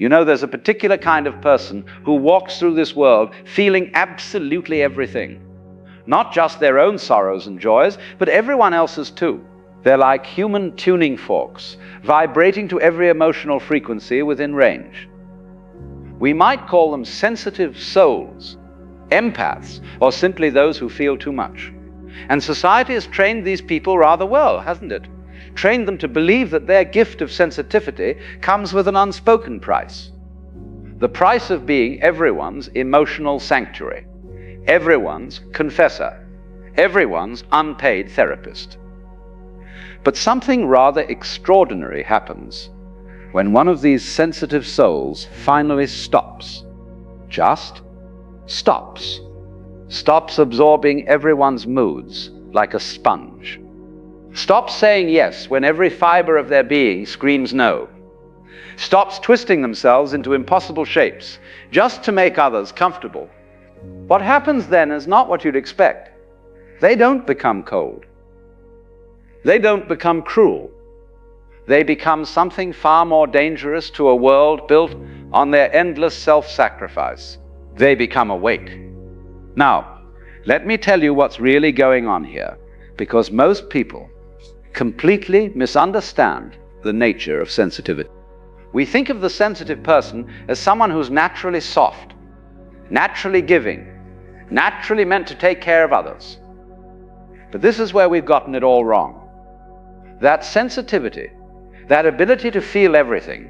You know, there's a particular kind of person who walks through this world feeling absolutely everything. Not just their own sorrows and joys, but everyone else's too. They're like human tuning forks, vibrating to every emotional frequency within range. We might call them sensitive souls, empaths, or simply those who feel too much. And society has trained these people rather well, hasn't it? Trained them to believe that their gift of sensitivity comes with an unspoken price. The price of being everyone's emotional sanctuary, everyone's confessor, everyone's unpaid therapist. But something rather extraordinary happens when one of these sensitive souls finally stops. Just stops. Stops absorbing everyone's moods like a sponge. Stops saying yes when every fiber of their being screams no. Stops twisting themselves into impossible shapes just to make others comfortable. What happens then is not what you'd expect. They don't become cold. They don't become cruel. They become something far more dangerous to a world built on their endless self-sacrifice. They become awake. Now, let me tell you what's really going on here, because most people completely misunderstand the nature of sensitivity. We think of the sensitive person as someone who's naturally soft, naturally giving, naturally meant to take care of others. But this is where we've gotten it all wrong. That sensitivity, that ability to feel everything,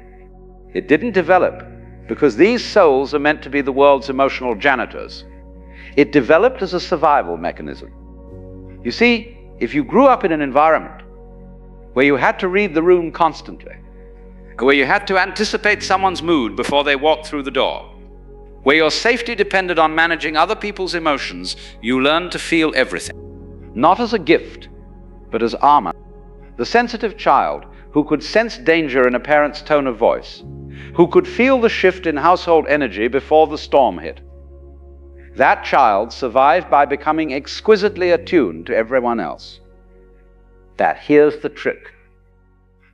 it didn't develop because these souls are meant to be the world's emotional janitors. It developed as a survival mechanism. You see, if you grew up in an environment where you had to read the room constantly, where you had to anticipate someone's mood before they walked through the door, where your safety depended on managing other people's emotions, you learned to feel everything. Not as a gift, but as armor. The sensitive child who could sense danger in a parent's tone of voice, who could feel the shift in household energy before the storm hit. That child survived by becoming exquisitely attuned to everyone else. But here's the trick.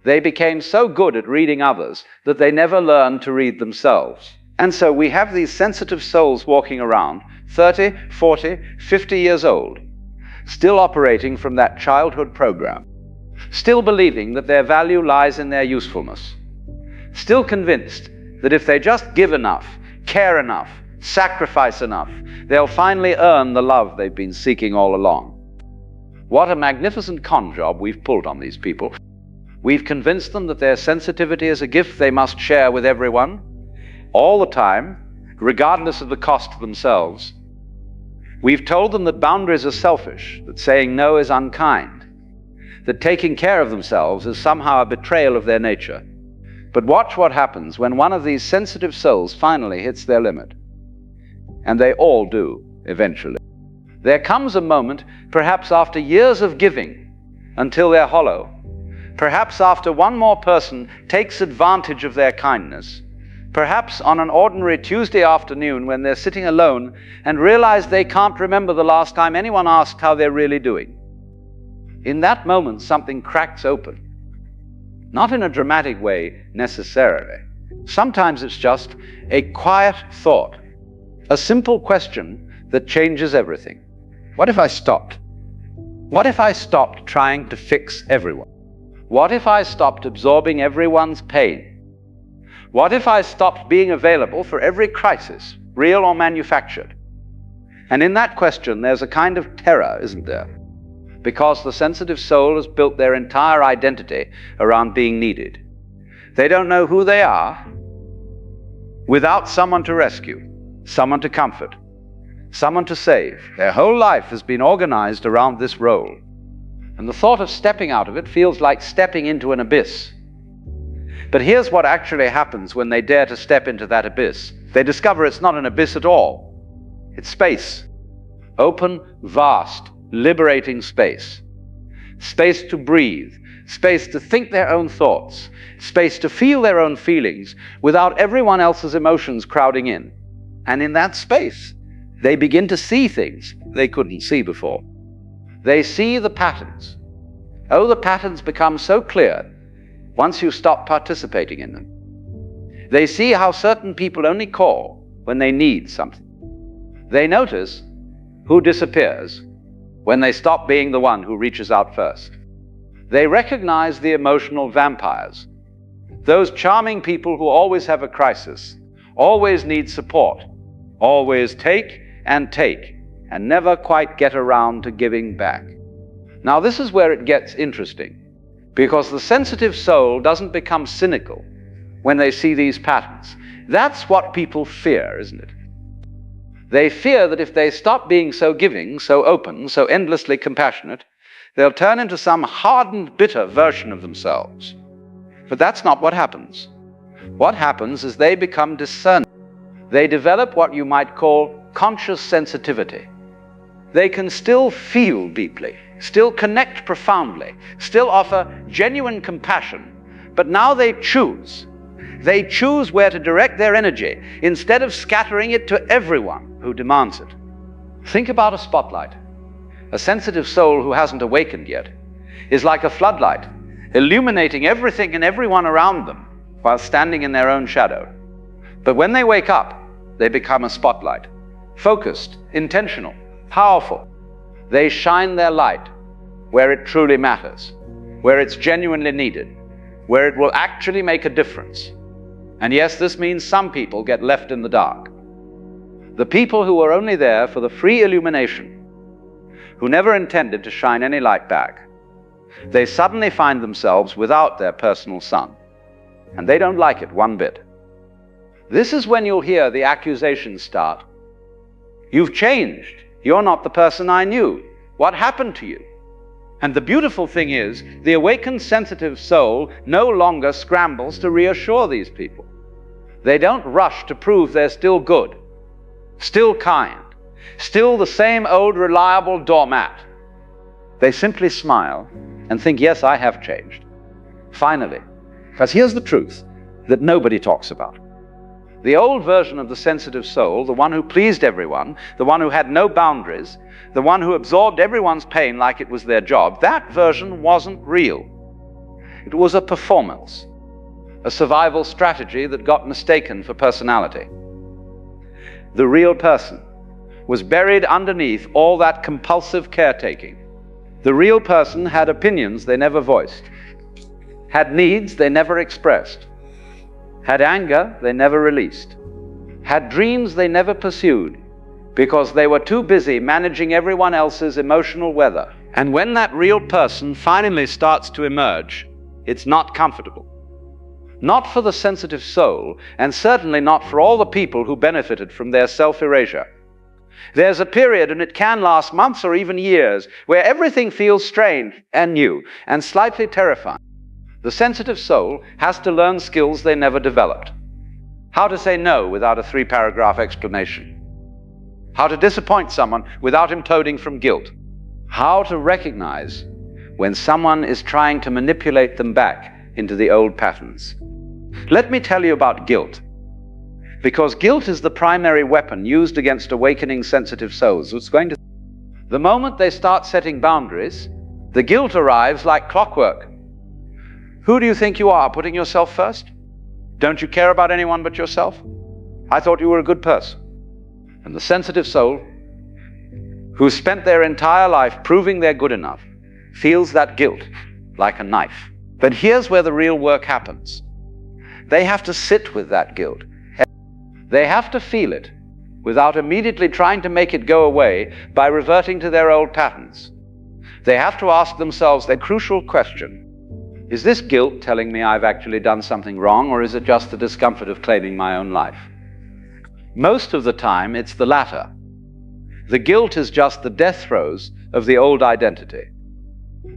They became so good at reading others that they never learned to read themselves. And so we have these sensitive souls walking around, 30, 40, 50 years old, still operating from that childhood program, still believing that their value lies in their usefulness, still convinced that if they just give enough, care enough, sacrifice enough, they'll finally earn the love they've been seeking all along. What a magnificent con job we've pulled on these people. We've convinced them that their sensitivity is a gift they must share with everyone, all the time, regardless of the cost to themselves. We've told them that boundaries are selfish, that saying no is unkind, that taking care of themselves is somehow a betrayal of their nature. But watch what happens when one of these sensitive souls finally hits their limit. And they all do, eventually. There comes a moment, perhaps after years of giving, until they're hollow. Perhaps after one more person takes advantage of their kindness. Perhaps on an ordinary Tuesday afternoon when they're sitting alone and realize they can't remember the last time anyone asked how they're really doing. In that moment, something cracks open. Not in a dramatic way, necessarily. Sometimes it's just a quiet thought, a simple question that changes everything. What if I stopped? What if I stopped trying to fix everyone? What if I stopped absorbing everyone's pain? What if I stopped being available for every crisis, real or manufactured? And in that question, there's a kind of terror, isn't there? Because the sensitive soul has built their entire identity around being needed. They don't know who they are without someone to rescue, someone to comfort, someone to save. Their whole life has been organized around this role. And the thought of stepping out of it feels like stepping into an abyss. But here's what actually happens when they dare to step into that abyss. They discover it's not an abyss at all. It's space. Open, vast, liberating space. Space to breathe. Space to think their own thoughts. Space to feel their own feelings without everyone else's emotions crowding in. And in that space, they begin to see things they couldn't see before. They see the patterns. Oh, the patterns become so clear once you stop participating in them. They see how certain people only call when they need something. They notice who disappears when they stop being the one who reaches out first. They recognize the emotional vampires, those charming people who always have a crisis, always need support, always take and never quite get around to giving back. Now this is where it gets interesting, because the sensitive soul doesn't become cynical when they see these patterns. That's what people fear, isn't it? They fear that if they stop being so giving, so open, so endlessly compassionate, they'll turn into some hardened, bitter version of themselves. But that's not what happens. What happens is they become discerning. They develop what you might call conscious sensitivity. They can still feel deeply, still connect profoundly, still offer genuine compassion, but now they choose. They choose where to direct their energy instead of scattering it to everyone who demands it. Think about a spotlight. A sensitive soul who hasn't awakened yet is like a floodlight, illuminating everything and everyone around them while standing in their own shadow. But when they wake up, they become a spotlight, focused, intentional, powerful. They shine their light where it truly matters, where it's genuinely needed, where it will actually make a difference. And yes, this means some people get left in the dark. The people who were only there for the free illumination, who never intended to shine any light back, they suddenly find themselves without their personal sun, and they don't like it one bit. This is when you'll hear the accusations start. You've changed. You're not the person I knew. What happened to you? And the beautiful thing is, the awakened sensitive soul no longer scrambles to reassure these people. They don't rush to prove they're still good, still kind, still the same old reliable doormat. They simply smile and think, yes, I have changed. Finally. Because here's the truth that nobody talks about. The old version of the sensitive soul, the one who pleased everyone, the one who had no boundaries, the one who absorbed everyone's pain like it was their job, that version wasn't real. It was a performance, a survival strategy that got mistaken for personality. The real person was buried underneath all that compulsive caretaking. The real person had opinions they never voiced, had needs they never expressed, had anger they never released, had dreams they never pursued, because they were too busy managing everyone else's emotional weather. And when that real person finally starts to emerge, it's not comfortable. Not for the sensitive soul, and certainly not for all the people who benefited from their self-erasure. There's a period, and it can last months or even years, where everything feels strange and new and slightly terrifying. The sensitive soul has to learn skills they never developed. How to say no without a 3-paragraph explanation. How to disappoint someone without imploding from guilt. How to recognize when someone is trying to manipulate them back into the old patterns. Let me tell you about guilt. Because guilt is the primary weapon used against awakening sensitive souls. The moment they start setting boundaries, the guilt arrives like clockwork. Who do you think you are, putting yourself first? Don't you care about anyone but yourself? I thought you were a good person. And the sensitive soul, who spent their entire life proving they're good enough, feels that guilt like a knife. But here's where the real work happens. They have to sit with that guilt. They have to feel it without immediately trying to make it go away by reverting to their old patterns. They have to ask themselves the crucial question: is this guilt telling me I've actually done something wrong, or is it just the discomfort of claiming my own life? Most of the time, it's the latter. The guilt is just the death throes of the old identity.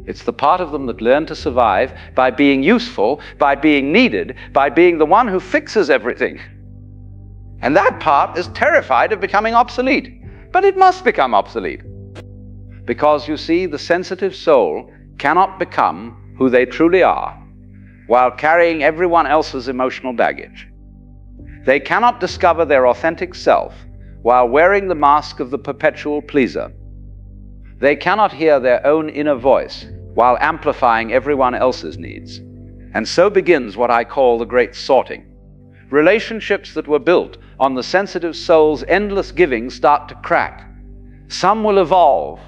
It's the part of them that learned to survive by being useful, by being needed, by being the one who fixes everything. And that part is terrified of becoming obsolete. But it must become obsolete. Because, you see, the sensitive soul cannot become who they truly are while carrying everyone else's emotional baggage. They cannot discover their authentic self while wearing the mask of the perpetual pleaser. They cannot hear their own inner voice while amplifying everyone else's needs. And so begins what I call the great sorting, Relationships that were built on the sensitive soul's endless giving start to crack. Some will evolve.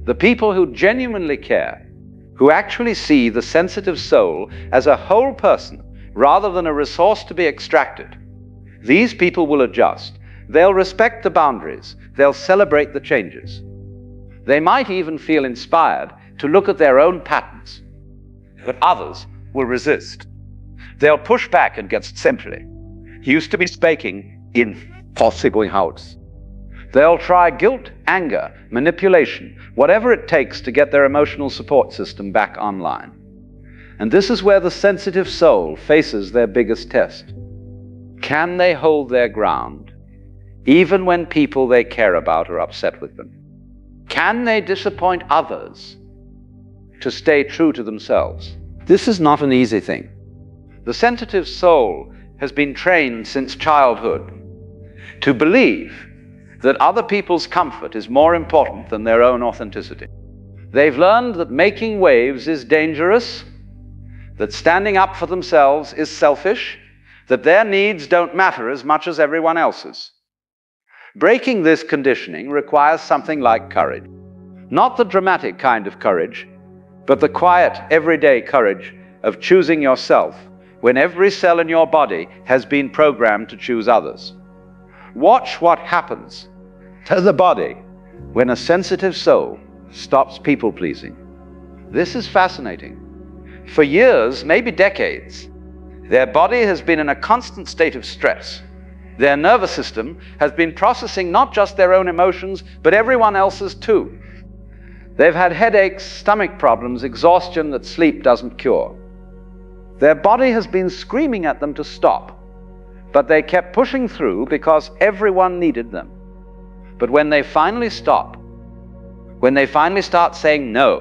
The people who genuinely care, who actually see the sensitive soul as a whole person rather than a resource to be extracted, these people will adjust. They'll respect the boundaries. They'll celebrate the changes. They might even feel inspired to look at their own patterns, but others will resist. They'll push back against simply. He used to be speaking in possible house. They'll try guilt, anger, manipulation, whatever it takes to get their emotional support system back online. And this is where the sensitive soul faces their biggest test. Can they hold their ground, even when people they care about are upset with them? Can they disappoint others to stay true to themselves? This is not an easy thing. The sensitive soul has been trained since childhood to believe that other people's comfort is more important than their own authenticity. They've learned that making waves is dangerous, that standing up for themselves is selfish, that their needs don't matter as much as everyone else's. Breaking this conditioning requires something like courage. Not the dramatic kind of courage, but the quiet, everyday courage of choosing yourself when every cell in your body has been programmed to choose others. Watch what happens to the body when a sensitive soul stops people-pleasing. This is fascinating. For years, maybe decades, their body has been in a constant state of stress. Their nervous system has been processing not just their own emotions, but everyone else's too. They've had headaches, stomach problems, exhaustion that sleep doesn't cure. Their body has been screaming at them to stop, but they kept pushing through because everyone needed them. But when they finally stop, when they finally start saying no,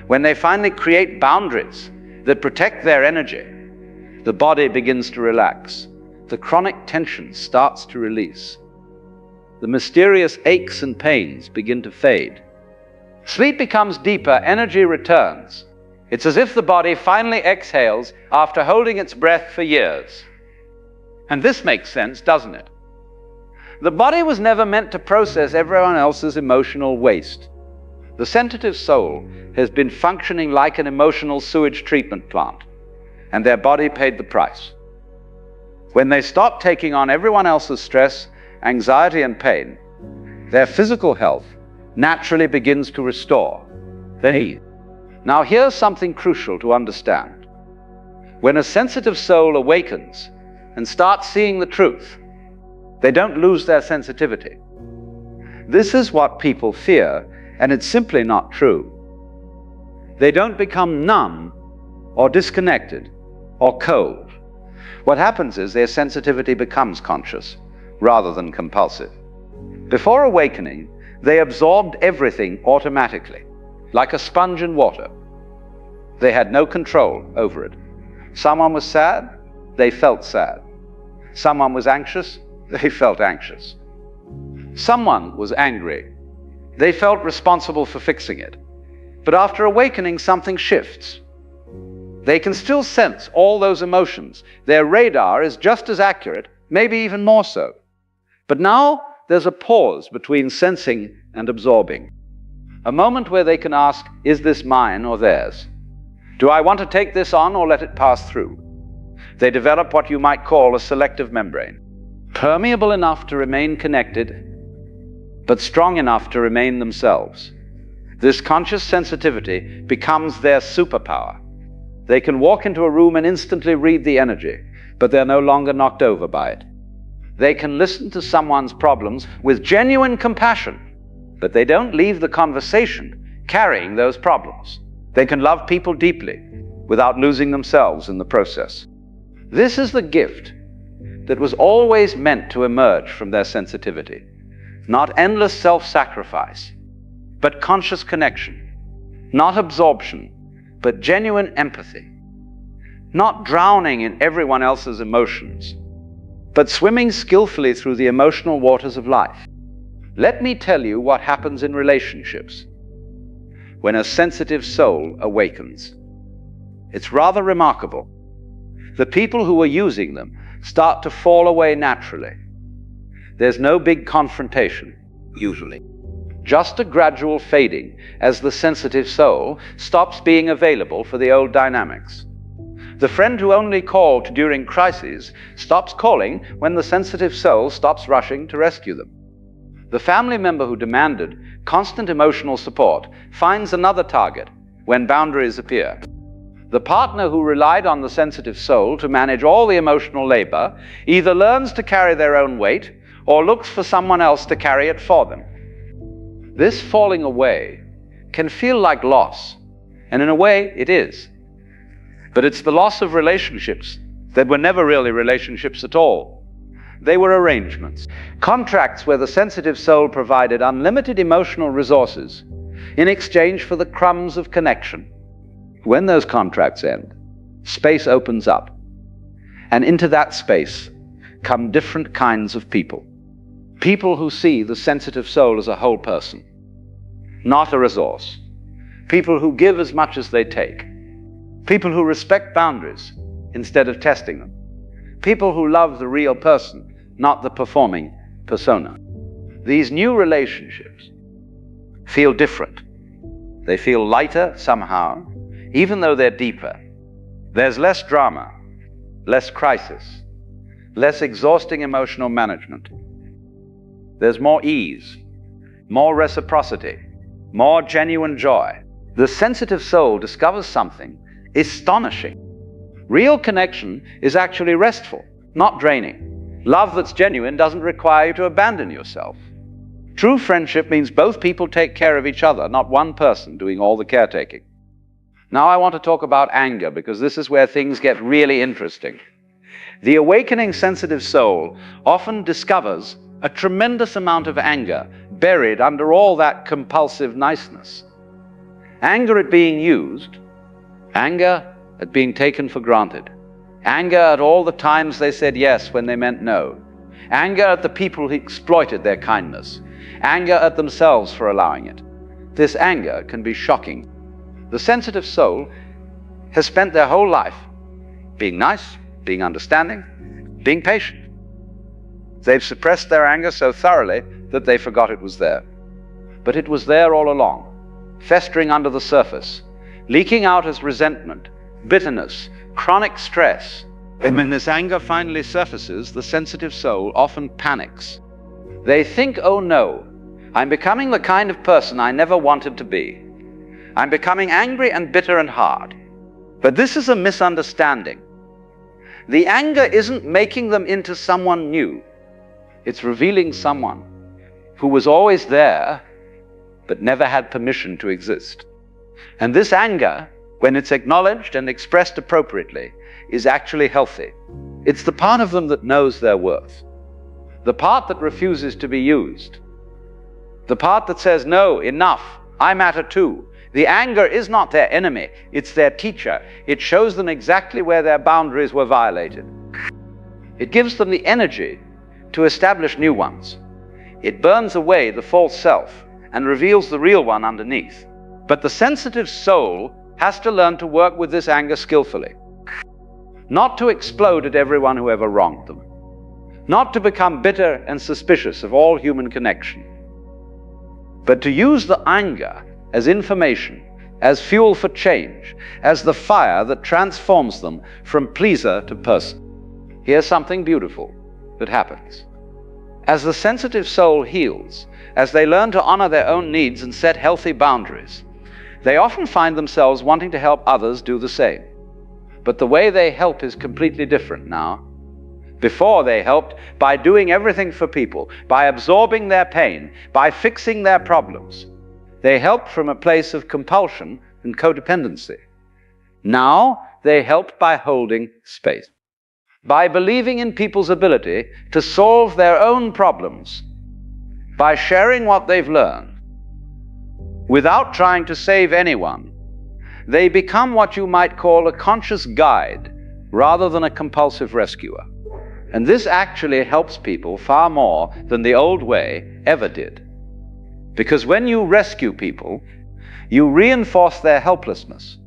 when they finally create boundaries that protect their energy, the body begins to relax. The chronic tension starts to release. The mysterious aches and pains begin to fade. Sleep becomes deeper, energy returns. It's as if the body finally exhales after holding its breath for years. And this makes sense, doesn't it? The body was never meant to process everyone else's emotional waste. The sensitive soul has been functioning like an emotional sewage treatment plant, and their body paid the price. When they stop taking on everyone else's stress, anxiety, and pain, their physical health naturally begins to restore. Now here's something crucial to understand. When a sensitive soul awakens and starts seeing the truth, they don't lose their sensitivity. This is what people fear, and it's simply not true. They don't become numb or disconnected or cold. What happens is their sensitivity becomes conscious rather than compulsive. Before awakening, they absorbed everything automatically, like a sponge in water. They had no control over it. Someone was sad, they felt sad. Someone was anxious, they felt anxious. Someone was angry, they felt responsible for fixing it. But after awakening, something shifts. They can still sense all those emotions. Their radar is just as accurate, maybe even more so. But now there's a pause between sensing and absorbing. A moment where they can ask, is this mine or theirs? Do I want to take this on or let it pass through? They develop what you might call a selective membrane, permeable enough to remain connected, but strong enough to remain themselves. This conscious sensitivity becomes their superpower. They can walk into a room and instantly read the energy, but they're no longer knocked over by it. They can listen to someone's problems with genuine compassion, but they don't leave the conversation carrying those problems. They can love people deeply without losing themselves in the process. This is the gift that was always meant to emerge from their sensitivity. Not endless self-sacrifice, but conscious connection. Not absorption, but genuine empathy. Not drowning in everyone else's emotions, but swimming skillfully through the emotional waters of life. Let me tell you what happens in relationships when a sensitive soul awakens. It's rather remarkable. The people who were using them start to fall away naturally. There's no big confrontation, usually. Just a gradual fading as the sensitive soul stops being available for the old dynamics. The friend who only called during crises stops calling when the sensitive soul stops rushing to rescue them. The family member who demanded constant emotional support finds another target when boundaries appear. The partner who relied on the sensitive soul to manage all the emotional labor either learns to carry their own weight or looks for someone else to carry it for them. This falling away can feel like loss, and in a way it is. But it's the loss of relationships that were never really relationships at all. They were arrangements, contracts where the sensitive soul provided unlimited emotional resources in exchange for the crumbs of connection. When those contracts end, space opens up, and into that space come different kinds of people. People who see the sensitive soul as a whole person, not a resource. People who give as much as they take. People who respect boundaries instead of testing them. People who love the real person, not the performing persona. These new relationships feel different. They feel lighter somehow, even though they're deeper. There's less drama, less crisis, less exhausting emotional management. There's more ease, more reciprocity, more genuine joy. The sensitive soul discovers something astonishing. Real connection is actually restful, not draining. Love that's genuine doesn't require you to abandon yourself. True friendship means both people take care of each other, not one person doing all the caretaking. Now I want to talk about anger, because this is where things get really interesting. The awakening sensitive soul often discovers a tremendous amount of anger buried under all that compulsive niceness. Anger at being used, anger at being taken for granted, anger at all the times they said yes when they meant no, anger at the people who exploited their kindness, anger at themselves for allowing it. This anger can be shocking. The sensitive soul has spent their whole life being nice, being understanding, being patient. They've suppressed their anger so thoroughly that they forgot it was there. But it was there all along, festering under the surface, leaking out as resentment, bitterness, chronic stress. And when this anger finally surfaces, the sensitive soul often panics. They think, oh no, I'm becoming the kind of person I never wanted to be. I'm becoming angry and bitter and hard. But this is a misunderstanding. The anger isn't making them into someone new. It's revealing someone who was always there, but never had permission to exist. And this anger, when it's acknowledged and expressed appropriately, is actually healthy. It's the part of them that knows their worth. The part that refuses to be used. The part that says, no, enough, I matter too. The anger is not their enemy, it's their teacher. It shows them exactly where their boundaries were violated. It gives them the energy to establish new ones. It burns away the false self and reveals the real one underneath. But the sensitive soul has to learn to work with this anger skillfully. Not to explode at everyone who ever wronged them. Not to become bitter and suspicious of all human connection. But to use the anger as information, as fuel for change, as the fire that transforms them from pleaser to person. Here's something beautiful that happens. As the sensitive soul heals, as they learn to honor their own needs and set healthy boundaries, they often find themselves wanting to help others do the same. But the way they help is completely different now. Before they helped by doing everything for people, by absorbing their pain, by fixing their problems. They helped from a place of compulsion and codependency. Now they help by holding space. By believing in people's ability to solve their own problems, by sharing what they've learned, without trying to save anyone, they become what you might call a conscious guide rather than a compulsive rescuer. And this actually helps people far more than the old way ever did. Because when you rescue people, you reinforce their helplessness.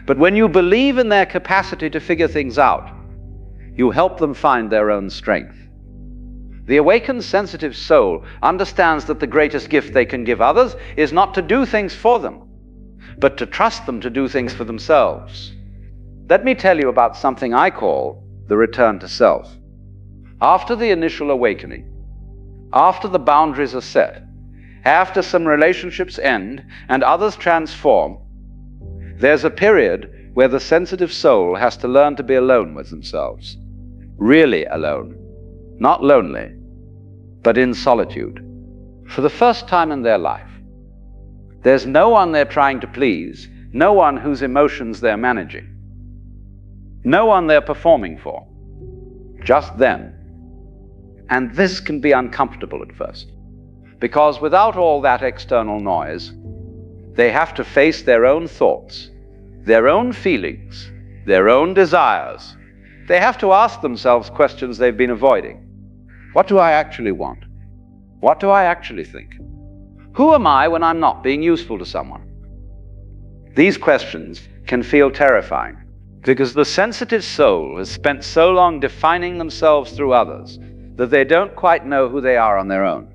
But when you believe in their capacity to figure things out, you help them find their own strength. The awakened sensitive soul understands that the greatest gift they can give others is not to do things for them, but to trust them to do things for themselves. Let me tell you about something I call the return to self. After the initial awakening, after the boundaries are set, after some relationships end and others transform, there's a period where the sensitive soul has to learn to be alone with themselves. Really alone. Not lonely, but in solitude. For the first time in their life. There's no one they're trying to please, no one whose emotions they're managing, no one they're performing for, just them. And this can be uncomfortable at first, because without all that external noise, they have to face their own thoughts, their own feelings, their own desires. They have to ask themselves questions they've been avoiding. What do I actually want? What do I actually think? Who am I when I'm not being useful to someone? These questions can feel terrifying because the sensitive soul has spent so long defining themselves through others that they don't quite know who they are on their own.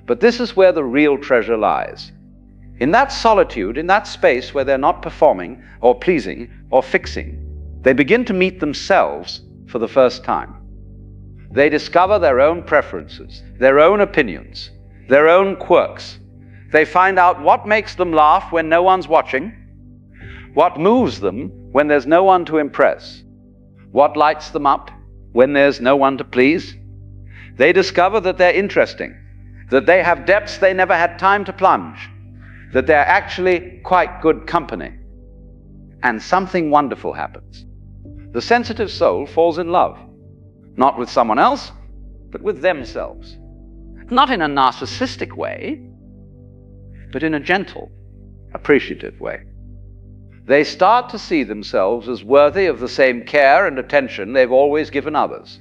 But this is where the real treasure lies. In that solitude, in that space where they're not performing or pleasing or fixing, they begin to meet themselves for the first time. They discover their own preferences, their own opinions, their own quirks. They find out what makes them laugh when no one's watching, what moves them when there's no one to impress, what lights them up when there's no one to please. They discover that they're interesting, that they have depths they never had time to plunge, that they're actually quite good company. And something wonderful happens. The sensitive soul falls in love, not with someone else, but with themselves. Not in a narcissistic way, but in a gentle, appreciative way. They start to see themselves as worthy of the same care and attention they've always given others.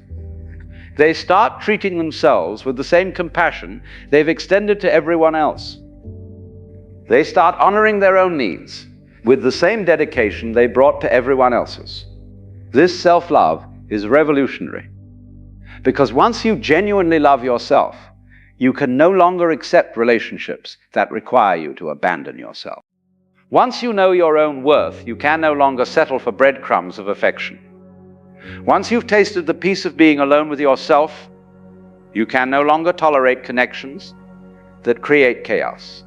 They start treating themselves with the same compassion they've extended to everyone else. They start honoring their own needs with the same dedication they brought to everyone else's. This self-love is revolutionary, because once you genuinely love yourself, you can no longer accept relationships that require you to abandon yourself. Once you know your own worth, you can no longer settle for breadcrumbs of affection. Once you've tasted the peace of being alone with yourself, you can no longer tolerate connections that create chaos.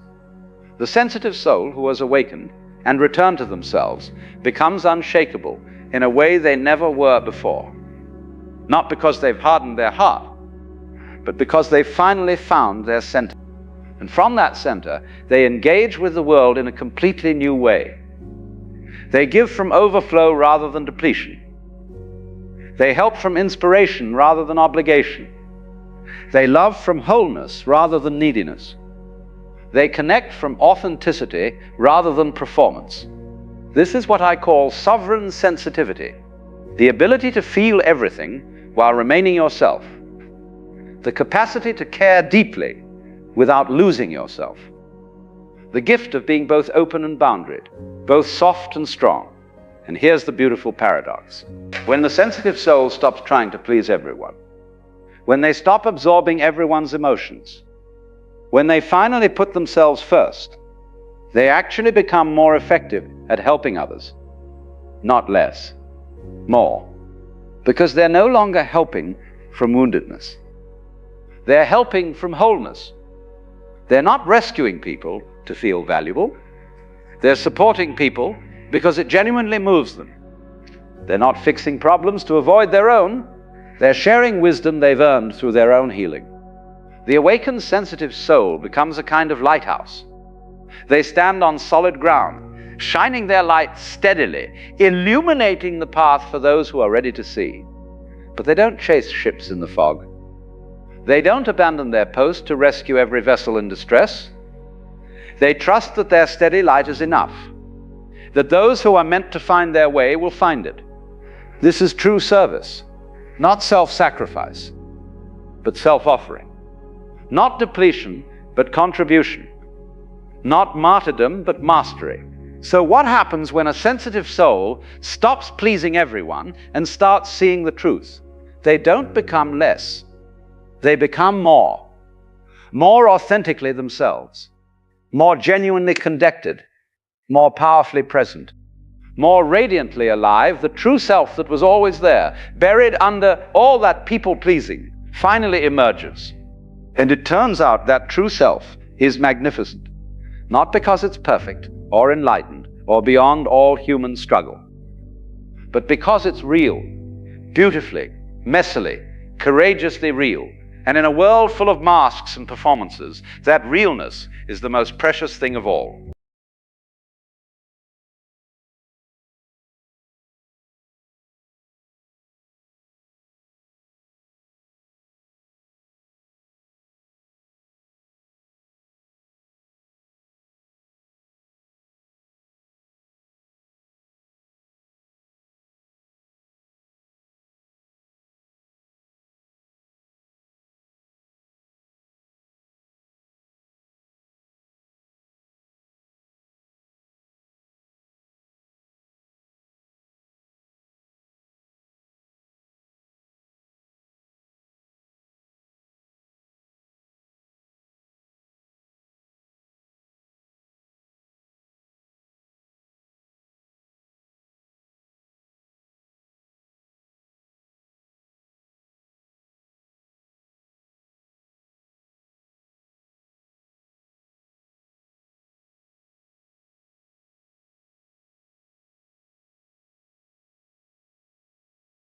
The sensitive soul who has awakened and returned to themselves becomes unshakable in a way they never were before. Not because they've hardened their heart, but because they've finally found their center. And from that center, they engage with the world in a completely new way. They give from overflow rather than depletion. They help from inspiration rather than obligation. They love from wholeness rather than neediness. They connect from authenticity rather than performance. This is what I call sovereign sensitivity, the ability to feel everything while remaining yourself, the capacity to care deeply without losing yourself, the gift of being both open and boundaried, both soft and strong. And here's the beautiful paradox. When the sensitive soul stops trying to please everyone, when they stop absorbing everyone's emotions, when they finally put themselves first, they actually become more effective at helping others, not less, more. Because they're no longer helping from woundedness. They're helping from wholeness. They're not rescuing people to feel valuable. They're supporting people because it genuinely moves them. They're not fixing problems to avoid their own. They're sharing wisdom they've earned through their own healing. The awakened sensitive soul becomes a kind of lighthouse. They stand on solid ground, shining their light steadily, illuminating the path for those who are ready to see. But they don't chase ships in the fog. They don't abandon their post to rescue every vessel in distress. They trust that their steady light is enough, that those who are meant to find their way will find it. This is true service, not self-sacrifice, but self-offering. Not depletion, but contribution. Not martyrdom, but mastery. So what happens when a sensitive soul stops pleasing everyone and starts seeing the truth? They don't become less. They become more authentically themselves, more genuinely connected, more powerfully present, more radiantly alive. The true self that was always there, buried under all that people-pleasing, finally emerges. And it turns out that true self is magnificent, not because it's perfect or enlightened or beyond all human struggle, but because it's real, beautifully, messily, courageously real. And in a world full of masks and performances, that realness is the most precious thing of all.